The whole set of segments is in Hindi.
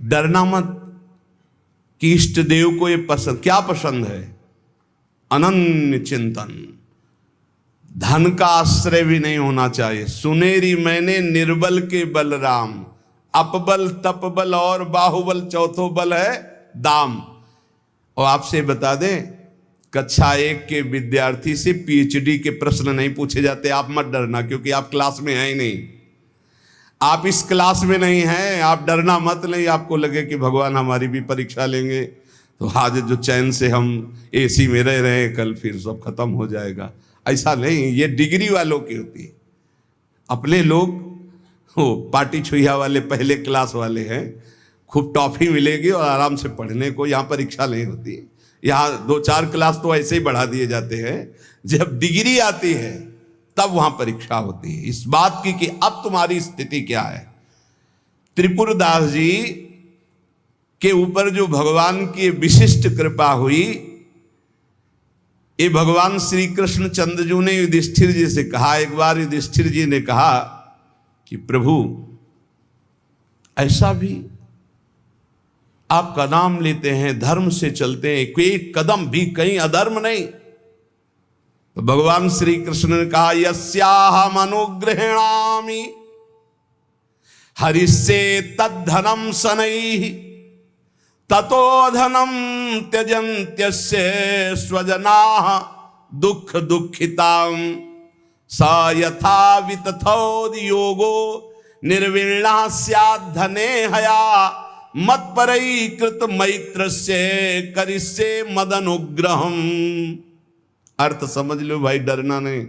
डरना मत कि इष्ट देव को ये पसंद, क्या पसंद है? अनन्य चिंतन। धन का आश्रय भी नहीं होना चाहिए। सुनेरी मैंने निर्बल के बलराम, अपबल तपबल और बाहुबल, चौथो बल है दाम। और आपसे बता दें, कक्षा 1 के विद्यार्थी से पीएचडी के प्रश्न नहीं पूछे जाते। आप मत डरना, क्योंकि आप क्लास में हैं ही नहीं। आप इस क्लास में नहीं हैं, आप डरना मत। नहीं आपको लगे कि भगवान हमारी भी परीक्षा लेंगे तो आज जो चैन से हम एसी में रह रहे हैं, कल फिर सब खत्म हो जाएगा। ऐसा नहीं, ये डिग्री वालों की होती है। अपने लोग वो पार्टी छुइया वाले पहले क्लास वाले हैं, खूब टॉफी मिलेगी और आराम से पढ़ने को। यहाँ परीक्षा नहीं होती है। यहाँ 2-4 क्लास तो ऐसे ही बढ़ा दिए जाते हैं। जब डिग्री आती है तब वहां परीक्षा होती है, इस बात की कि अब तुम्हारी स्थिति क्या है। त्रिपुरदास जी के ऊपर जो भगवान की विशिष्ट कृपा हुई, ये भगवान श्री कृष्ण चंद्रजू ने युधिष्ठिर जी से कहा। एक बार युधिष्ठिर जी ने कहा कि प्रभु, ऐसा भी आपका नाम लेते हैं, धर्म से चलते हैं, कोई कदम भी कहीं अधर्म नहीं। तो भगवान श्री कृष्ण ने कहा, यस्याहम अनुग्रहेणामि हरिस्से तद्धनम शनैः ततो धनम त्यजन्त्यस्य स्वजनाः दुख दुःखितां स यथा वितथोद्योगो निर्विण्णः स्यात् धने हया मत्परैकृत मैत्रस्य करिष्ये मदनुग्रहम्। अर्थ समझ लो भाई, डरना नहीं,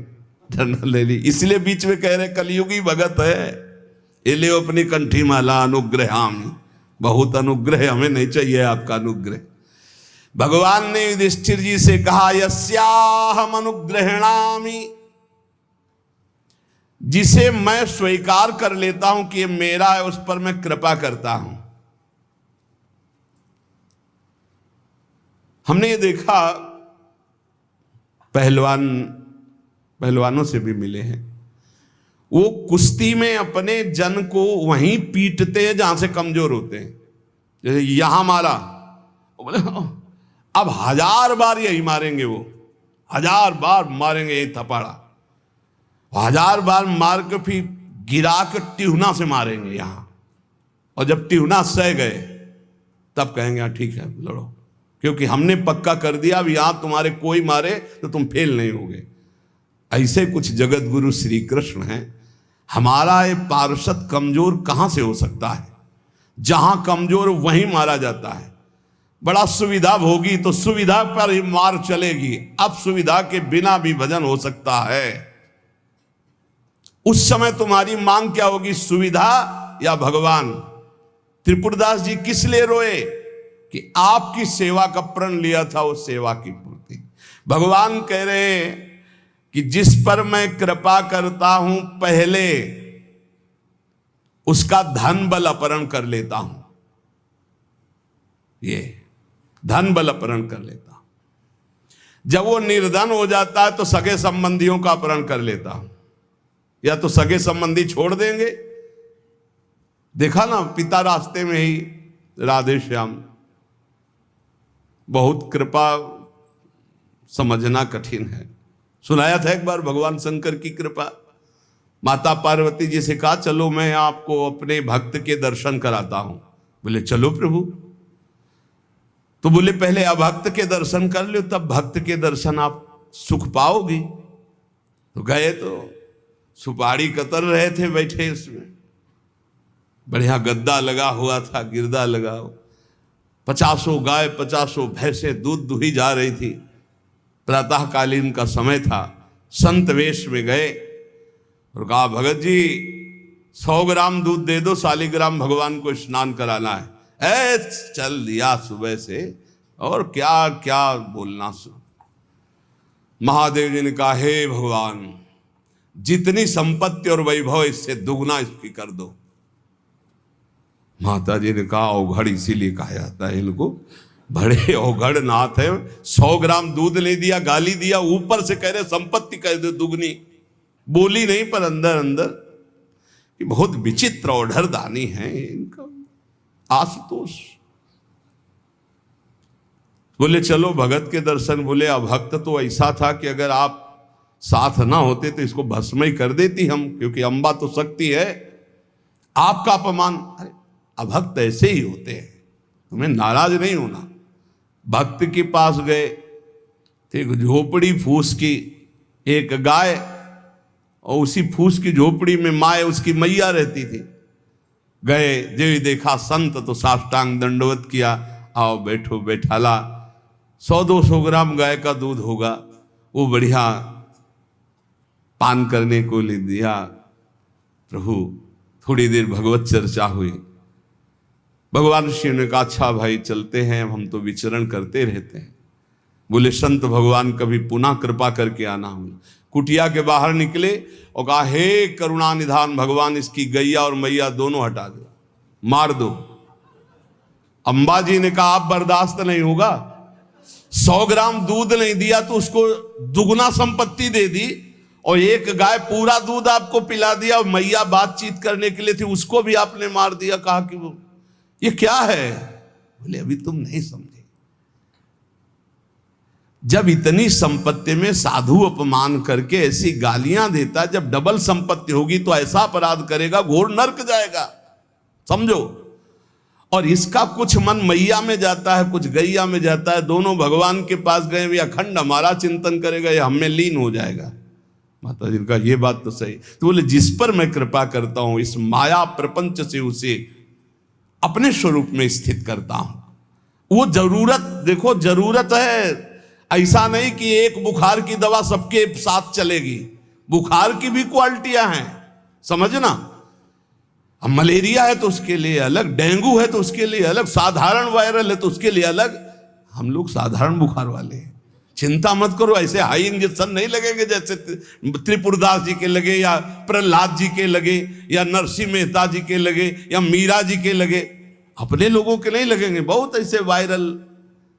डरना ले ली। इसलिए बीच में कह रहे कलयुगी भगत है, ये ले अपनी कंठी माला अनुग्रहामि। बहुत अनुग्रह, हमें नहीं चाहिए आपका अनुग्रह। भगवान ने युधिष्ठिर जी से कहा, यस्याहम अनुग्रहेणामि, जिसे मैं स्वीकार कर लेता हूं कि ये मेरा है, उस पर मैं कृपा करता हूं। हमने ये देखा, पहलवानों से भी मिले हैं, वो कुश्ती में अपने जन को वहीं पीटते हैं जहां से कमजोर होते हैं। जैसे यहां मारा, बोले अब 1000 बार यही मारेंगे, वो 1000 बार मारेंगे यही थपाड़ा, 1000 बार मार के फिर गिरा के टिहुना से मारेंगे यहां। और जब टिहुना सह गए तब कहेंगे हाँ ठीक है लड़ो, क्योंकि हमने पक्का कर दिया अब यहां तुम्हारे कोई मारे तो तुम फेल नहीं होगे। ऐसे कुछ जगत गुरु श्री कृष्ण हैं। हमारा ये पार्षद कमजोर कहां से हो सकता है? जहां कमजोर वहीं मारा जाता है। बड़ा सुविधा भोगी तो सुविधा पर ही मार चलेगी, अब सुविधा के बिना भी भजन हो सकता है। उस समय तुम्हारी मांग क्या होगी, सुविधा या भगवान? त्रिपुरदास जी किस लिए रोए? कि आपकी सेवा का प्रण लिया था, उस सेवा की पूर्ति। भगवान कह रहे कि जिस पर मैं कृपा करता हूं पहले उसका धन बल अपहरण कर लेता हूं। ये धन बल अपहरण कर लेता हूं। जब वो निर्धन हो जाता है तो सगे संबंधियों का अपहरण कर लेता हूं, या तो सगे संबंधी छोड़ देंगे। देखा ना, पिता रास्ते में ही राधे श्याम। बहुत कृपा समझना कठिन है। सुनाया था एक बार भगवान शंकर की कृपा। माता पार्वती जी से कहा चलो मैं आपको अपने भक्त के दर्शन कराता हूं। बोले चलो प्रभु। तो बोले पहले अभक्त के दर्शन कर लो, तब भक्त के दर्शन आप सुख पाओगे। तो गए तो सुपारी कतर रहे थे बैठे, उसमें बढ़िया गद्दा लगा हुआ था, गिरदा लगा, 50 गाय 50 भैंसे दूध दुही जा रही थी। प्रातःकालीन का समय था। संत वेश में गए और कहा भगत जी 100 ग्राम दूध दे दो, शालिग्राम भगवान को स्नान कराना है। चल दिया सुबह से, और क्या क्या बोलना। महादेव जी ने कहा हे भगवान, जितनी संपत्ति और वैभव इससे दुगना इसकी कर दो। माता जी ने कहा अवघड़ इसीलिए कहा जाता है इनको, बड़े अवघड़ नाथ है। 100 ग्राम दूध ले दिया, गाली दिया, ऊपर से कह रहे संपत्ति कह दो दुगनी। बोली नहीं पर अंदर अंदर कि बहुत विचित्र औढ़र दानी है इनका। आशुतोष। बोले चलो भगत के दर्शन। बोले अभक्त तो ऐसा था कि अगर आप साथ ना होते तो इसको भस्म ही कर देती हम, क्योंकि अंबा तो शक्ति है, आपका अपमान। अरे अभक्त ऐसे ही होते हैं, तुम्हें नाराज नहीं होना। भक्त के पास गए, एक झोपड़ी फूस की, एक गाय, और उसी फूस की झोपड़ी में माँ उसकी मैया रहती थी। गए, जो देखा संत तो साष्टांग दंडवत किया, आओ बैठो बैठाला। 100-200 ग्राम गाय का दूध होगा, वो बढ़िया पान करने को ले दिया। प्रभु थोड़ी देर भगवत चर्चा हुई। भगवान शिव ने कहा अच्छा भाई चलते हैं, हम तो विचरण करते रहते हैं। बोले संत भगवान कभी पुनः कृपा करके आना। हम कुटिया के बाहर निकले और कहा हे करुणा निधान भगवान, इसकी गैया और मैया दोनों हटा दो, मार दो। अंबाजी ने कहा आप बर्दाश्त नहीं होगा, 100 ग्राम दूध नहीं दिया तो उसको दुगना संपत्ति दे दी, और एक गाय पूरा दूध आपको पिला दिया, और मैया बातचीत करने के लिए थी उसको भी आपने मार दिया। कहा कि वो ये क्या है? बोले अभी तुम नहीं समझे। जब इतनी संपत्ति में साधु अपमान करके ऐसी गालियां देता, जब डबल संपत्ति होगी तो ऐसा अपराध करेगा, घोर नरक जाएगा, समझो। और इसका कुछ मन मैया में जाता है, कुछ गैया में जाता है। दोनों भगवान के पास गए, भी अखंड हमारा चिंतन करेगा, ये हम में लीन हो जाएगा। माता जी का ये बात तो सही। तो बोले जिस पर मैं कृपा करता हूं, इस माया प्रपंच से उसे अपने स्वरूप में स्थित करता हूं। वो जरूरत, देखो जरूरत है, ऐसा नहीं कि एक बुखार की दवा सबके साथ चलेगी। बुखार की भी क्वालिटियां हैं, समझना। अब मलेरिया है तो उसके लिए अलग, डेंगू है तो उसके लिए अलग, साधारण वायरल है तो उसके लिए अलग। हम लोग साधारण बुखार वाले हैं, चिंता मत करो। ऐसे हाई इंजेक्शन नहीं लगेंगे जैसे त्रिपुरदास जी के लगे, या प्रहलाद जी के लगे, या नरसिंह मेहता जी के लगे, या मीरा जी के लगे। अपने लोगों के नहीं लगेंगे। बहुत ऐसे वायरल,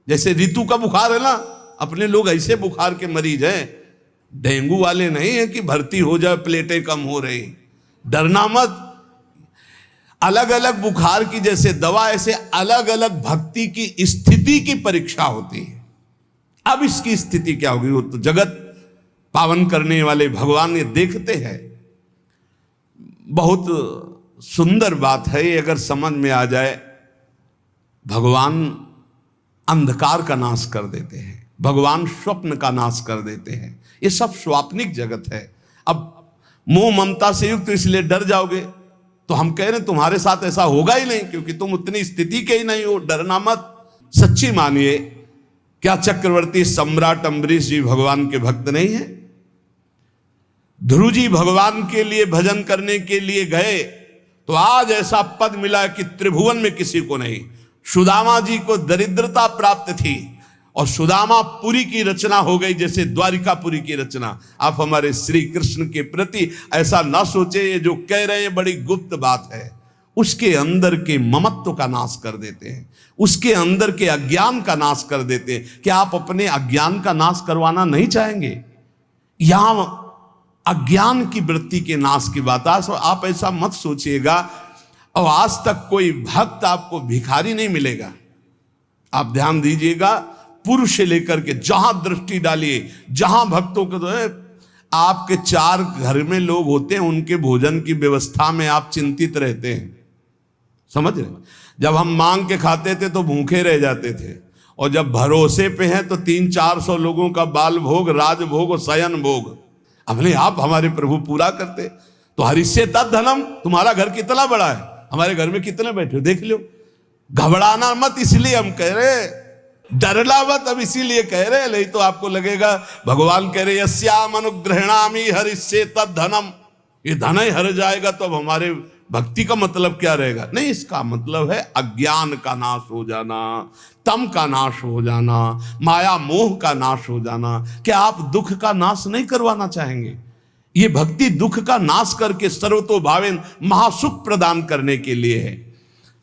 जैसे ऋतु का बुखार है ना, अपने लोग ऐसे बुखार के मरीज हैं। डेंगू वाले नहीं है कि भर्ती हो जाए, प्लेटें कम हो रही, डरना मत। अलग अलग बुखार की जैसे दवा, ऐसे अलग अलग भक्ति की स्थिति की परीक्षा होती है। अब इसकी स्थिति क्या होगी, वो तो जगत पावन करने वाले भगवान ये देखते हैं। बहुत सुंदर बात है ये, अगर समझ में आ जाए। भगवान अंधकार का नाश कर देते हैं, भगवान स्वप्न का नाश कर देते हैं। ये सब स्वाप्निक जगत है। अब मोह ममता से युक्त इसलिए डर जाओगे, तो हम कह रहे हैं तुम्हारे साथ ऐसा होगा ही नहीं, क्योंकि तुम उतनी स्थिति के ही नहीं हो। डरना मत, सच्ची मानिए। क्या चक्रवर्ती सम्राट अम्बरीश जी भगवान के भक्त नहीं है? ध्रुव जी भगवान के लिए भजन करने के लिए गए तो आज ऐसा पद मिला कि त्रिभुवन में किसी को नहीं। सुदामा जी को दरिद्रता प्राप्त थी, और सुदामापुरी की रचना हो गई जैसे द्वारिकापुरी की रचना। आप हमारे श्री कृष्ण के प्रति ऐसा ना सोचे, ये जो कह रहे हैं बड़ी गुप्त बात है। उसके अंदर के ममत्व का नाश कर देते हैं, उसके अंदर के अज्ञान का नाश कर देते हैं। क्या आप अपने अज्ञान का नाश करवाना नहीं चाहेंगे? यहां अज्ञान की वृत्ति के नाश की बात। आप ऐसा मत सोचिएगा। और आज तक कोई भक्त आपको भिखारी नहीं मिलेगा। आप ध्यान दीजिएगा, पुरुष से लेकर के जहां दृष्टि डालिए, जहां भक्तों को, तो आपके 4 घर में लोग होते हैं, उनके भोजन की व्यवस्था में आप चिंतित रहते हैं, समझ रहे? जब हम मांग के खाते थे तो भूखे रह जाते थे, और जब भरोसे पे हैं तो 300-400 लोगों का बाल भोग, राजभोग और शयन भोग अपने आप हमारे प्रभु पूरा करते। तो हरिष्ये तद धनम, तुम्हारा घर कितना बड़ा है, हमारे घर में कितने बैठे हो देख लो। घबराना मत, इसलिए हम कह रहे, डरना मत, अब इसीलिए कह रहे। नहीं तो आपको लगेगा भगवान कह रहे यस्याम अनुग्रहणामि हरिष्ये तद धनम, ये धन ही हर जाएगा तो अब हमारे भक्ति का मतलब क्या रहेगा? नहीं, इसका मतलब है अज्ञान का नाश हो जाना, तम का नाश हो जाना, माया मोह का नाश हो जाना। क्या आप दुख का नाश नहीं करवाना चाहेंगे? ये भक्ति दुख का नाश करके सर्वतो भावेन महासुख प्रदान करने के लिए है।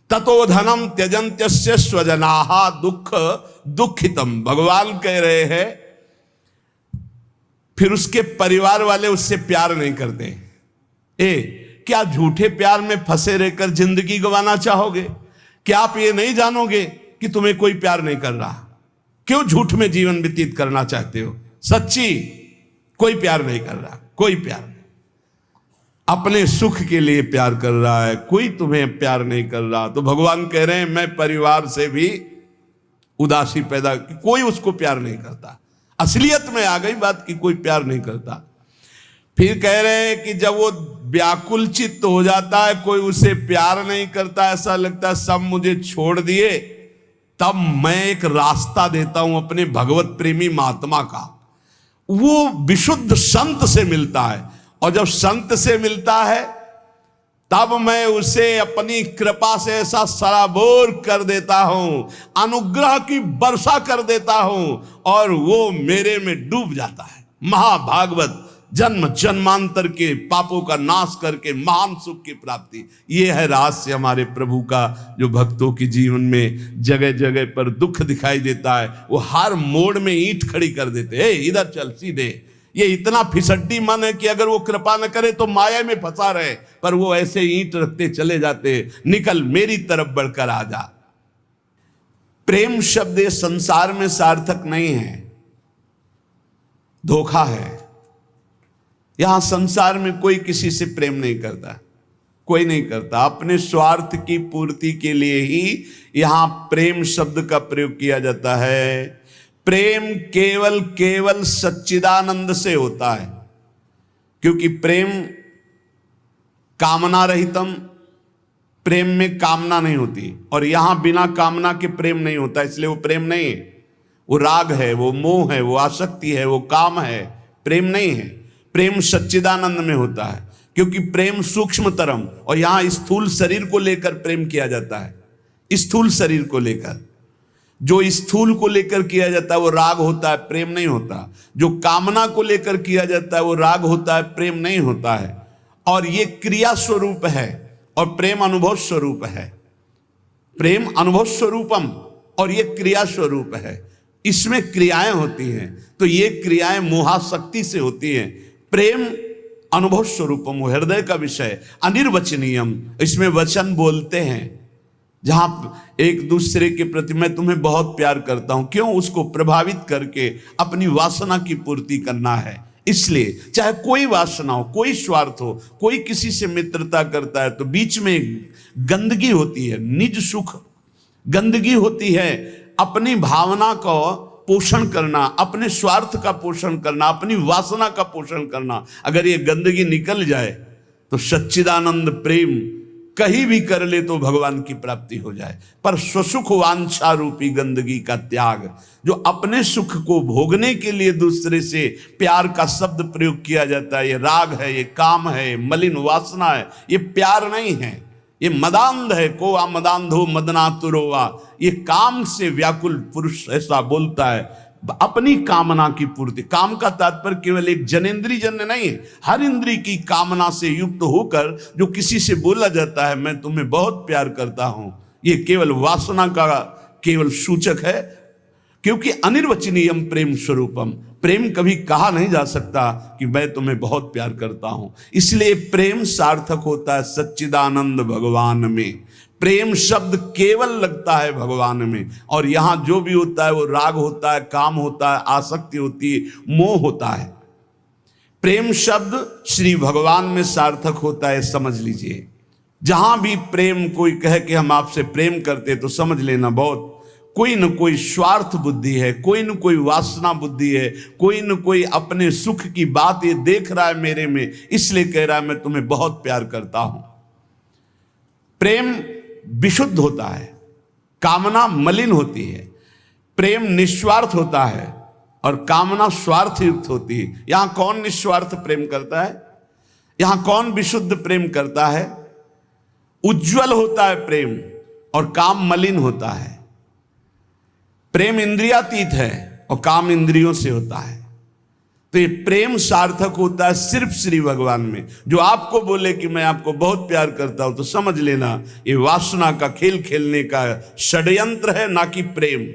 ततो धनम त्यजन्त्यस्य स्वजनाहा दुख दुखितम, भगवान कह रहे हैं। फिर उसके परिवार वाले उससे प्यार नहीं करते। क्या झूठे प्यार में फंसे रहकर जिंदगी गंवाना चाहोगे? क्या आप ये नहीं जानोगे कि तुम्हें कोई प्यार नहीं कर रहा? क्यों झूठ में जीवन व्यतीत करना चाहते हो? सच्ची, कोई प्यार नहीं कर रहा, कोई प्यार नहीं। अपने सुख के लिए प्यार कर रहा है, कोई तुम्हें प्यार नहीं कर रहा। तो भगवान कह रहे हैं मैं परिवार से भी उदासी पैदा, कोई उसको प्यार नहीं करता। असलियत में आ गई बात कि कोई प्यार नहीं करता। फिर कह रहे हैं कि जब वो व्याकुल चित्त हो जाता है, कोई उसे प्यार नहीं करता, ऐसा लगता है सब मुझे छोड़ दिए, तब मैं एक रास्ता देता हूं अपने भगवत प्रेमी महात्मा का। वो विशुद्ध संत से मिलता है, और जब संत से मिलता है तब मैं उसे अपनी कृपा से ऐसा सराबोर कर देता हूं, अनुग्रह की वर्षा कर देता हूं, और वो मेरे में डूब जाता है। महाभागवत, जन्म जन्मांतर के पापों का नाश करके महान सुख की प्राप्ति। ये है रहस्य हमारे प्रभु का, जो भक्तों के जीवन में जगह जगह पर दुख दिखाई देता है। वो हर मोड़ में ईंट खड़ी कर देते हैं, इधर चल सीधे। ये इतना फिसड्डी मन है कि अगर वो कृपा न करे तो माया में फंसा रहे, पर वो ऐसे ईंट रखते चले जाते, निकल मेरी तरफ बढ़कर आ जा। प्रेम शब्द संसार में सार्थक नहीं है, धोखा है। यहां संसार में कोई किसी से प्रेम नहीं करता, कोई नहीं करता। अपने स्वार्थ की पूर्ति के लिए ही यहां प्रेम शब्द का प्रयोग किया जाता है। प्रेम केवल सच्चिदानंद से होता है, क्योंकि प्रेम कामना रहितम, प्रेम में कामना नहीं होती, और यहां बिना कामना के प्रेम नहीं होता, इसलिए वो प्रेम नहीं है। वो राग है, वो मोह है, वो आसक्ति है, वो काम है, प्रेम नहीं है। प्रेम सच्चिदानंद में होता है, क्योंकि प्रेम सूक्ष्मतरम, और यहां स्थूल शरीर को लेकर प्रेम किया जाता है। स्थूल शरीर को लेकर, जो स्थूल को लेकर किया जाता है वो राग होता है, प्रेम नहीं होता। जो कामना को लेकर किया जाता है वो राग होता है, प्रेम नहीं होता है। और ये क्रिया स्वरूप है, और प्रेम अनुभव स्वरूप है। प्रेम अनुभव स्वरूपम, और ये क्रिया स्वरूप है। इसमें क्रियाएं होती हैं, तो ये क्रियाएं मोहाशक्ति से होती हैं। प्रेम अनुभव स्वरूपम, वो हृदय का विषय, अनिर्वचनीयम, इसमें वचन बोलते हैं। जहां एक दूसरे के प्रति मैं तुम्हें बहुत प्यार करता हूं, क्यों? उसको प्रभावित करके अपनी वासना की पूर्ति करना है। इसलिए चाहे कोई वासना हो, कोई स्वार्थ हो, कोई किसी से मित्रता करता है तो बीच में गंदगी होती है, निज सुख गंदगी होती है। अपनी भावना को पोषण करना, अपने स्वार्थ का पोषण करना, अपनी वासना का पोषण करना, अगर ये गंदगी निकल जाए तो सच्चिदानंद प्रेम कहीं भी कर ले तो भगवान की प्राप्ति हो जाए। पर स्वसुख वांछा रूपी गंदगी का त्याग, जो अपने सुख को भोगने के लिए दूसरे से प्यार का शब्द प्रयोग किया जाता है, ये राग है, ये काम है, मलिन वासना है, ये प्यार नहीं है, ये मदांध है। को आ मदांधो मदनातुरोवा, ये काम से व्याकुल पुरुष ऐसा बोलता है, अपनी कामना की पूर्ति। काम का तात्पर्य केवल एक जनेंद्रिय जन्य नहीं है, हर इंद्रिय की कामना से युक्त होकर जो किसी से बोला जाता है मैं तुम्हें बहुत प्यार करता हूं, ये केवल वासना का केवल सूचक है। क्योंकि अनिर्वचनीयम प्रेम स्वरूपम, प्रेम कभी कहा नहीं जा सकता कि मैं तुम्हें बहुत प्यार करता हूं। इसलिए प्रेम सार्थक होता है सच्चिदानंद भगवान में। प्रेम शब्द केवल लगता है भगवान में, और यहां जो भी होता है वो राग होता है, काम होता है, आसक्ति होती है, मोह होता है। प्रेम शब्द श्री भगवान में सार्थक होता है, समझ लीजिए। जहां भी प्रेम कोई कहे कि हम आपसे प्रेम करते, तो समझ लेना बहुत कोई न कोई स्वार्थ बुद्धि है, कोई न कोई वासना बुद्धि है, कोई न कोई अपने सुख की बात ये देख रहा है मेरे में, इसलिए कह रहा है मैं तुम्हें बहुत प्यार करता हूं। प्रेम विशुद्ध होता है, कामना मलिन होती है। प्रेम निस्वार्थ होता है और कामना स्वार्थ युक्त होती है। यहां कौन निस्वार्थ प्रेम करता है? यहां कौन विशुद्ध प्रेम करता है? उज्जवल होता है प्रेम, और काम मलिन होता है। प्रेम इंद्रियातीत है और काम इंद्रियों से होता है। तो ये प्रेम सार्थक होता है सिर्फ श्री भगवान में। जो आपको बोले कि मैं आपको बहुत प्यार करता हूं, तो समझ लेना ये वासना का खेल खेलने का षड्यंत्र है, ना कि प्रेम।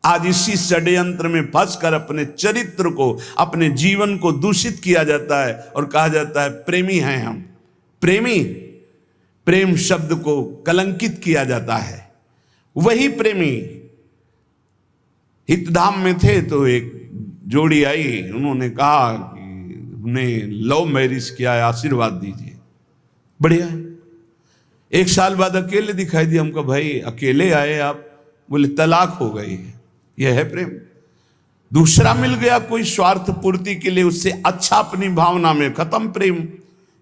आज इसी षड्यंत्र में फंसकर अपने चरित्र को, अपने जीवन को दूषित किया जाता है और कहा जाता है प्रेमी हैं हम। प्रेमी प्रेम शब्द को कलंकित किया जाता है। वही प्रेमी हितधाम में थे तो एक जोड़ी आई, उन्होंने कहा कि हमने लव मैरिज किया है, आशीर्वाद दीजिए। बढ़िया है। एक साल बाद अकेले दिखाई दिया। हमको भाई अकेले आए आप? बोले तलाक हो गई है। यह है प्रेम। दूसरा मिल गया कोई स्वार्थ पूर्ति के लिए, उससे अच्छा अपनी भावना में, खत्म प्रेम।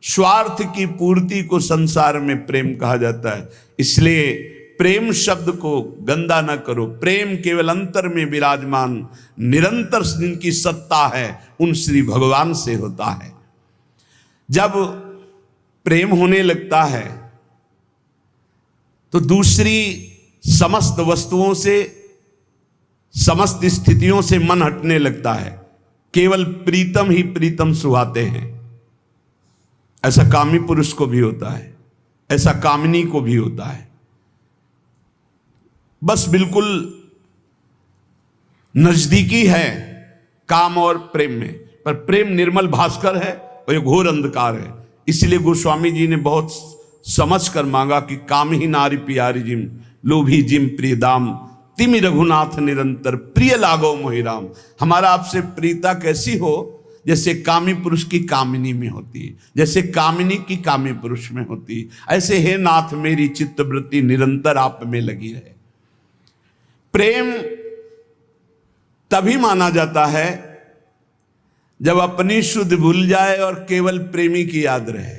स्वार्थ की पूर्ति को संसार में प्रेम कहा जाता है। इसलिए प्रेम शब्द को गंदा ना करो। प्रेम केवल अंतर में विराजमान निरंतर जिनकी सत्ता है उन श्री भगवान से होता है। जब प्रेम होने लगता है तो दूसरी समस्त वस्तुओं से, समस्त स्थितियों से मन हटने लगता है। केवल प्रीतम ही प्रीतम सुहाते हैं। ऐसा कामी पुरुष को भी होता है, ऐसा कामिनी को भी होता है। बस बिल्कुल नजदीकी है काम और प्रेम में, पर प्रेम निर्मल भास्कर है और ये घोर अंधकार है। इसलिए गोस्वामी जी ने बहुत समझ कर मांगा कि काम ही नारी प्यारी जिम, लोभी जिम प्रिय दाम, तिमि रघुनाथ निरंतर प्रिय लागो मोहिराम। हमारा आपसे प्रीता कैसी हो? जैसे कामी पुरुष की कामिनी में होती है, जैसे कामिनी की कामी पुरुष में होती है, ऐसे हे नाथ मेरी चित्तवृत्ति निरंतर आप में लगी रहे। प्रेम तभी माना जाता है जब अपनी शुद्ध भूल जाए और केवल प्रेमी की याद रहे।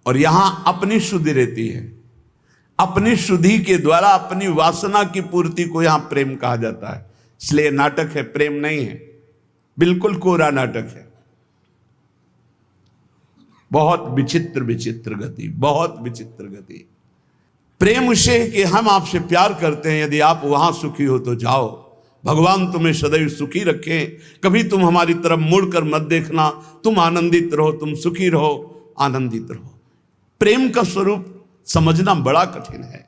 और यहां अपनी शुद्धि रहती है। अपनी शुद्धि के द्वारा अपनी वासना की पूर्ति को यहां प्रेम कहा जाता है। इसलिए नाटक है, प्रेम नहीं है। बिल्कुल कोरा नाटक है। बहुत विचित्र विचित्र गति, बहुत विचित्र गति। प्रेम उसे है कि हम आपसे प्यार करते हैं, यदि आप वहां सुखी हो तो जाओ, भगवान तुम्हें सदैव सुखी रखें, कभी तुम हमारी तरफ मुड़कर मत देखना, तुम आनंदित रहो, तुम सुखी रहो, आनंदित रहो। प्रेम का स्वरूप समझना बड़ा कठिन है।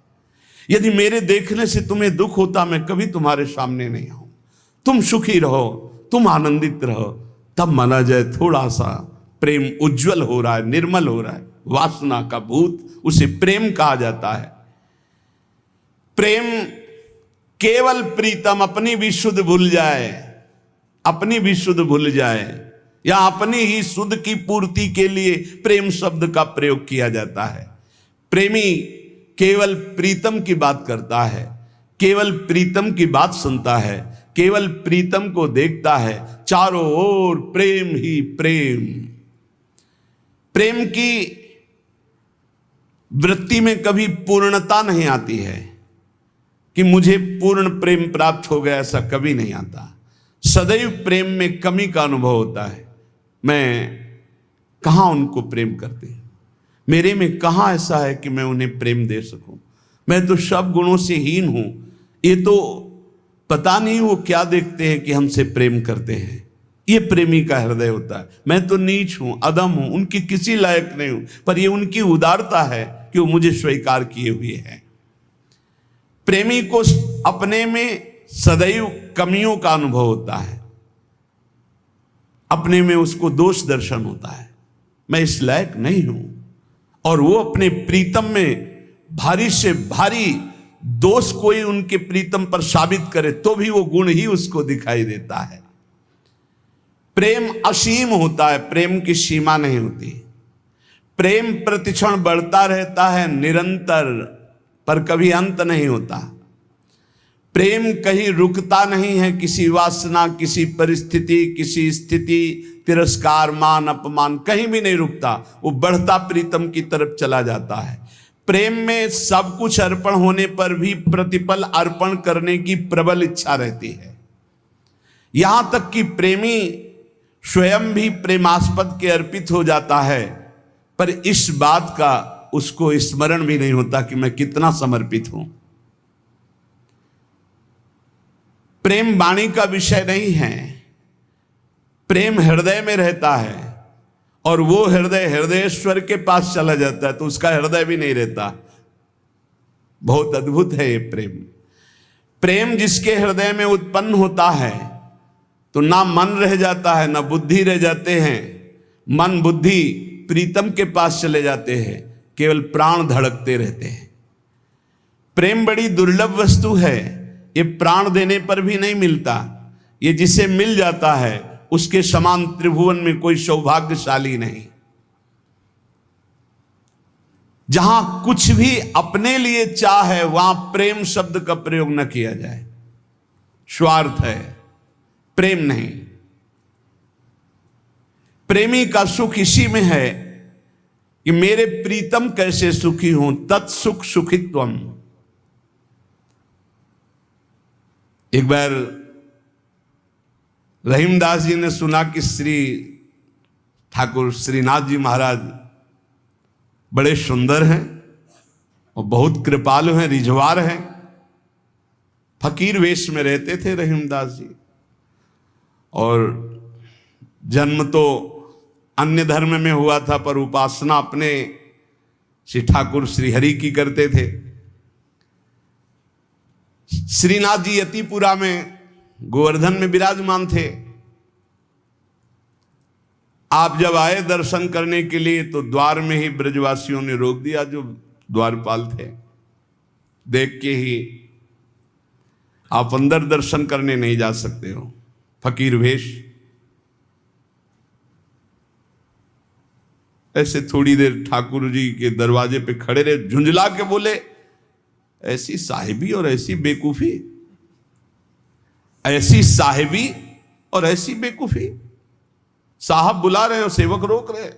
यदि मेरे देखने से तुम्हें दुख होता, मैं कभी तुम्हारे सामने नहीं आऊं। तुम सुखी रहो, तुम आनंदित रहो, तब माना जाए थोड़ा सा प्रेम उज्जवल हो रहा है, निर्मल हो रहा है। वासना का भूत, उसे प्रेम कहा जाता है। प्रेम केवल प्रीतम अपनी भी शुद्ध भूल जाए, अपनी भी शुद्ध भूल जाए, या अपनी ही शुद्ध की पूर्ति के लिए प्रेम शब्द का प्रयोग किया जाता है। प्रेमी केवल प्रीतम की बात करता है, केवल प्रीतम की बात सुनता है, केवल प्रीतम को देखता है। चारों ओर प्रेम ही प्रेम। प्रेम की वृत्ति में कभी पूर्णता नहीं आती है कि मुझे पूर्ण प्रेम प्राप्त हो गया, ऐसा कभी नहीं आता। सदैव प्रेम में कमी का अनुभव होता है। मैं कहाँ उनको प्रेम करते हैं, मेरे में कहाँ ऐसा है कि मैं उन्हें प्रेम दे सकूं। मैं तो सब गुणों से हीन हूं। ये तो पता नहीं वो क्या देखते हैं कि हमसे प्रेम करते हैं। ये प्रेमी का हृदय होता है। मैं तो नीच हूं, अदम हूं, उनकी किसी लायक नहीं हूं, पर ये उनकी उदारता है कि वो मुझे स्वीकार किए हुए हैं। प्रेमी को अपने में सदैव कमियों का अनुभव होता है, अपने में उसको दोष दर्शन होता है, मैं इस लायक नहीं हूं। और वो अपने प्रीतम में भारी से भारी दोष कोई उनके प्रीतम पर साबित करे तो भी वो गुण ही उसको दिखाई देता है। प्रेम असीम होता है, प्रेम की सीमा नहीं होती। प्रेम प्रतिक्षण बढ़ता रहता है निरंतर, पर कभी अंत नहीं होता। प्रेम कहीं रुकता नहीं है, किसी वासना, किसी परिस्थिति, किसी स्थिति, तिरस्कार, मान, अपमान, कहीं भी नहीं रुकता। वो बढ़ता प्रीतम की तरफ चला जाता है। प्रेम में सब कुछ अर्पण होने पर भी प्रतिपल अर्पण करने की प्रबल इच्छा रहती है। यहां तक कि प्रेमी स्वयं भी प्रेमास्पद के अर्पित हो जाता है, पर इस बात का उसको स्मरण भी नहीं होता कि मैं कितना समर्पित हूं। प्रेम वाणी का विषय नहीं है, प्रेम हृदय में रहता है, और वो हृदय हृदयेश्वर के पास चला जाता है तो उसका हृदय भी नहीं रहता। बहुत अद्भुत है ये प्रेम। प्रेम जिसके हृदय में उत्पन्न होता है तो ना मन रह जाता है, ना बुद्धि रह जाते हैं। मन बुद्धि प्रीतम के पास चले जाते हैं, केवल प्राण धड़कते रहते हैं। प्रेम बड़ी दुर्लभ वस्तु है, ये प्राण देने पर भी नहीं मिलता। ये जिसे मिल जाता है उसके समान त्रिभुवन में कोई सौभाग्यशाली नहीं। जहां कुछ भी अपने लिए चाह है वहां प्रेम शब्द का प्रयोग न किया जाए। स्वार्थ है, प्रेम नहीं। प्रेमी का सुख इसी में है कि मेरे प्रीतम कैसे सुखी हों, तत्सुख सुखित्वम। एक बार रहीमदास जी ने सुना कि श्री ठाकुर श्रीनाथ जी महाराज बड़े सुंदर हैं और बहुत कृपालु हैं, रिझवार हैं। फकीर वेश में रहते थे रहीमदास जी, और जन्म तो अन्य धर्म में हुआ था पर उपासना अपने श्री ठाकुर श्रीहरि की करते थे। श्रीनाथ जी यतिपुरा में गोवर्धन में विराजमान थे। आप जब आए दर्शन करने के लिए तो द्वार में ही ब्रजवासियों ने रोक दिया, जो द्वारपाल थे। देख के ही आप अंदर दर्शन करने नहीं जा सकते हो, फकीर वेश। ऐसे थोड़ी देर ठाकुर जी के दरवाजे पे खड़े रहे, झुंझला के बोले, ऐसी साहिबी और ऐसी बेकूफी, ऐसी साहिबी और ऐसी बेकूफी। साहब बुला रहे हैं और सेवक रोक रहे।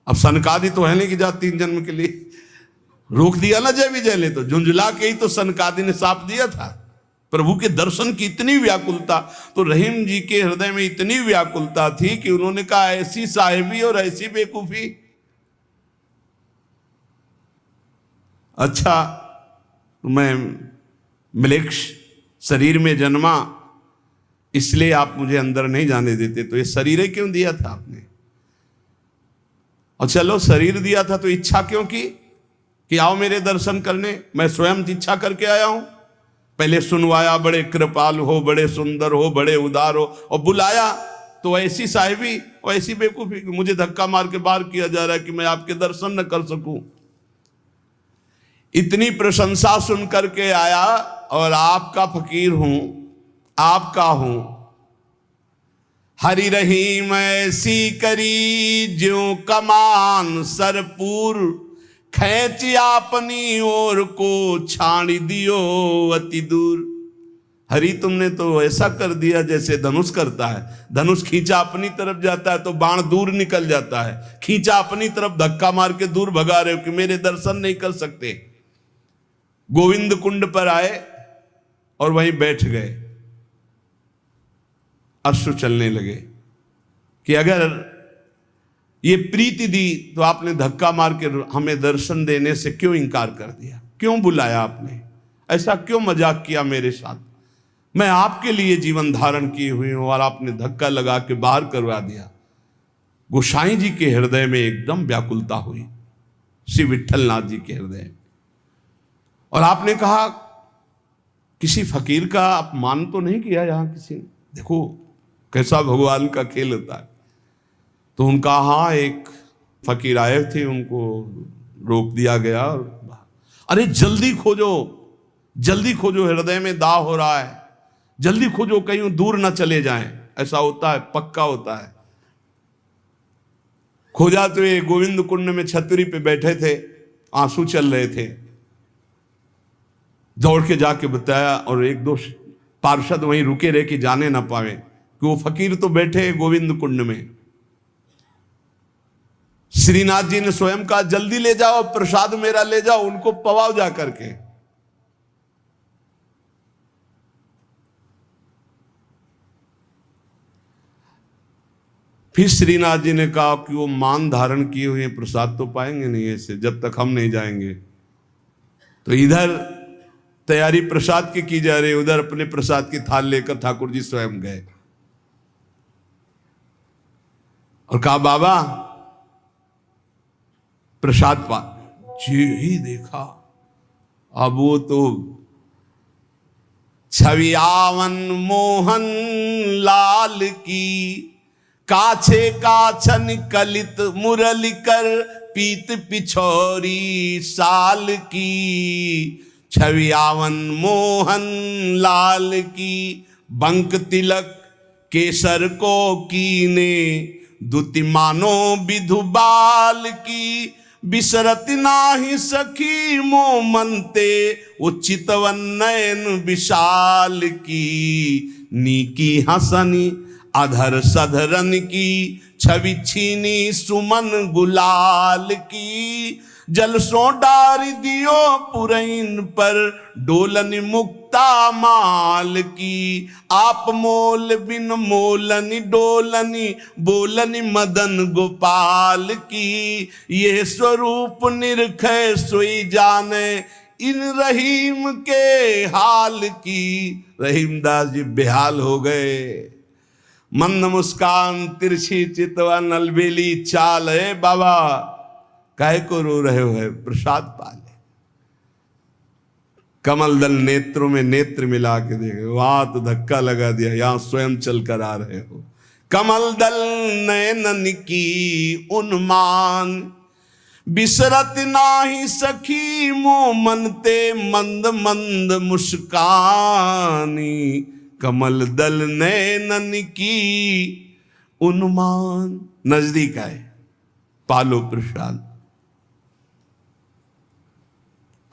अब सनकादि तो है नहीं कि जा 3 जन्म के लिए रोक दिया ना जय विजय ले, तो झुंझला के ही तो सनकादि ने साप दिया था। प्रभु के दर्शन की इतनी व्याकुलता, तो रहीम जी के हृदय में इतनी व्याकुलता थी कि उन्होंने कहा, ऐसी साहिबी और ऐसी बेकूफी। अच्छा, मैं म्लेच्छ शरीर में जन्मा इसलिए आप मुझे अंदर नहीं जाने देते, तो ये शरीर क्यों दिया था आपने? और चलो शरीर दिया था तो इच्छा क्यों की कि आओ मेरे दर्शन करने? मैं स्वयं इच्छा करके आया हूं। पहले सुनवाया, बड़े कृपाल हो, बड़े सुंदर हो, बड़े उदार हो, और बुलाया तो ऐसी साहिबी और ऐसी बेवकूफी, मुझे धक्का मार के बाहर किया जा रहा है कि मैं आपके दर्शन न कर सकूं। इतनी प्रशंसा सुन करके आया और आपका फकीर हूं, आपका हूं। हरि रहीम ऐसी करी ज्यों कमान सरपुर, खैच अपनी ओर को छाड़ दियो अति दूर। हरि तुमने तो ऐसा कर दिया जैसे धनुष करता है। धनुष खींचा अपनी तरफ जाता है तो बाण दूर निकल जाता है, खींचा अपनी तरफ धक्का मार के दूर भगा रहे हो कि मेरे दर्शन नहीं कर सकते। गोविंद कुंड पर आए और वहीं बैठ गए। अश्रु चलने लगे कि अगर ये प्रीति दी तो आपने धक्का मार के हमें दर्शन देने से क्यों इनकार कर दिया? क्यों बुलाया आपने? ऐसा क्यों मजाक किया मेरे साथ? मैं आपके लिए जीवन धारण किए हुई हूं और आपने धक्का लगा के बाहर करवा दिया। गोसाई जी के हृदय में एकदम व्याकुलता हुई, श्री विट्ठलनाथ जी के हृदय। और आपने कहा, किसी फकीर का अपमान तो नहीं किया यहां किसी ने? देखो कैसा भगवान का खेल होता है। तो उनका, हाँ, एक फकीर आए थे, उनको रोक दिया गया। अरे जल्दी खोजो, जल्दी खोजो, हृदय में दाह हो रहा है, जल्दी खोजो, कहीं दूर ना चले जाएं। ऐसा होता है, पक्का होता है। खोजा तो ये गोविंद कुंड में छतरी पे बैठे थे, आंसू चल रहे थे। दौड़ के जाके बताया और 1-2 पार्षद वहीं रुके रहे कि जाने ना पावे कि वो फकीर तो बैठे हैं गोविंद कुंड में। श्रीनाथ जी ने स्वयं कहा, जल्दी ले जाओ, प्रसाद मेरा ले जाओ, उनको पवाओ जा करके। फिर श्रीनाथ जी ने कहा कि वो मान धारण किए हुए प्रसाद तो पाएंगे नहीं ऐसे, जब तक हम नहीं जाएंगे। तो इधर तैयारी प्रसाद की जा रही, उधर अपने प्रसाद की थाल लेकर ठाकुर जी स्वयं गए और कहा, बाबा प्रसाद पा। जी ही देखा, अब वो तो छवियावन मोहन लाल की, काछे काछन कलित मुरली कर पीत पिछोरी साल की, छवि आवन मोहन लाल की। बंक तिलक केसर को कीने, दुति मानो विधु बाल की। बिसरत नाही सखी मोह मनते, उचितवन नयन विशाल की। नीकी हसनी अधर सधरन की, छवि छीनी सुमन गुलाल की। जलसों डार दियो पुरैन पर, डोलन मुक्ता माल की। आप मोल बिन मोलनी डोलनी, बोलनी मदन गोपाल की। ये स्वरूप निरखै सोई जाने, इन रहीम के हाल की। रहीमदास जी बेहाल हो गए। मंद मुस्कान तिरछी चितवन अलबेली चाल, है बाबा काहे को रो रहे हो, है प्रसाद पाले। कमल दल नेत्रों में नेत्र मिला के देखे, वहां तो धक्का लगा दिया, यहां स्वयं चल कर आ रहे हो। कमल दल नयनन की उन्मान, बिसरत नाही सखी मोह मनते, मंद मंद मुस्कानी। कमल दल नयनन की उन्मान। नजदीक आए, पालो प्रसाद।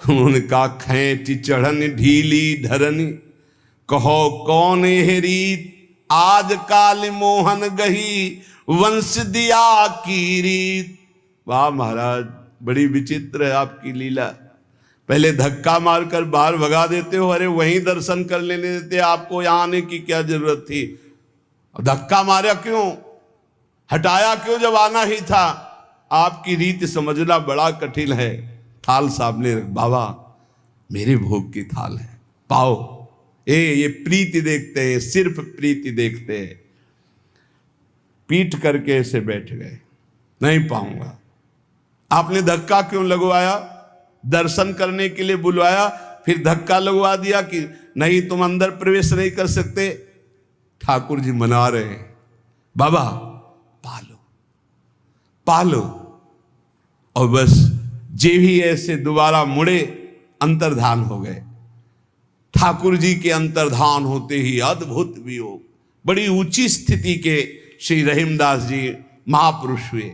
उन्होंने कहा खैंच चढ़न ढीली धरनी, कहो कौन है रीत। आज काल मोहन गही, वंश दिया की रीत। वाह महाराज, बड़ी विचित्र है आपकी लीला। पहले धक्का मारकर बाहर भगा देते हो, अरे वहीं दर्शन कर लेने देते, आपको यहां आने की क्या जरूरत थी। धक्का मारा क्यों, हटाया क्यों जब आना ही था। आपकी रीत समझना बड़ा कठिन है। थाल सामने रख, बाबा मेरे भोग की थाल है, पाओ। ये प्रीति देखते हैं, सिर्फ प्रीति देखते हैं। पीठ करके ऐसे बैठ गए, नहीं पाऊंगा। आपने धक्का क्यों लगवाया, दर्शन करने के लिए बुलवाया, फिर धक्का लगवा दिया कि नहीं तुम अंदर प्रवेश नहीं कर सकते। ठाकुर जी मना रहे हैं, बाबा पालो पालो। और बस जे भी ऐसे दोबारा मुड़े, अंतर्धान हो गए। ठाकुर जी के अंतर्धान होते ही अद्भुत वियोग, बड़ी ऊंची स्थिति के श्री रहीमदास जी महापुरुष हुए।